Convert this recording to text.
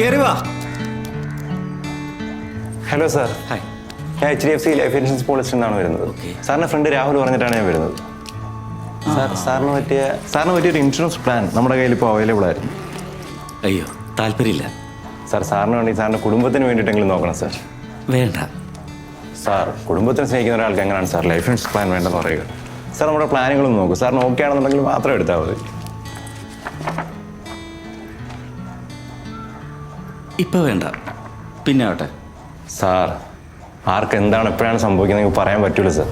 കേറി വാ. Hello sir. Hi. ഞാൻ HDFC ലൈഫ് ഇൻഷുറൻസ് പോളിസിയിൽ നിന്നാണ് വരുന്നത്. സാറിൻ്റെ ഫ്രണ്ട് രാഹുൽ പറഞ്ഞിട്ടാണ് ഞാൻ വരുന്നത്. സാറിന് പറ്റിയൊരു ഇൻഷുറൻസ് പ്ലാൻ നമ്മുടെ കയ്യിൽ ഇപ്പോൾ അവൈലബിൾ ആയിരുന്നു. അയ്യോ, താല്പര്യമില്ല സാറിന് വേണ്ടി സാറിൻ്റെ കുടുംബത്തിന് വേണ്ടിയിട്ടെങ്കിലും നോക്കണം സാർ. വേണ്ട സാർ, കുടുംബത്തിന് സ്നേഹിക്കുന്ന ഒരാൾക്ക് എങ്ങനെയാണ് സാർ ലൈഫ് ഇൻഷുറൻസ് പ്ലാൻ വേണ്ടെന്ന് പറയുക? സാർ നമ്മുടെ പ്ലാനുകളും നോക്കൂ. സാറിന് ഓക്കെ ആണെന്നുണ്ടെങ്കിൽ മാത്രം എടുത്താൽ മതി. ഇപ്പം വേണ്ട, പിന്നെ ആവട്ടെ. സാർ, ആർക്ക് എന്താണ് എപ്പോഴാണ് സംഭവിക്കുന്നത് പറയാൻ പറ്റൂല സാർ.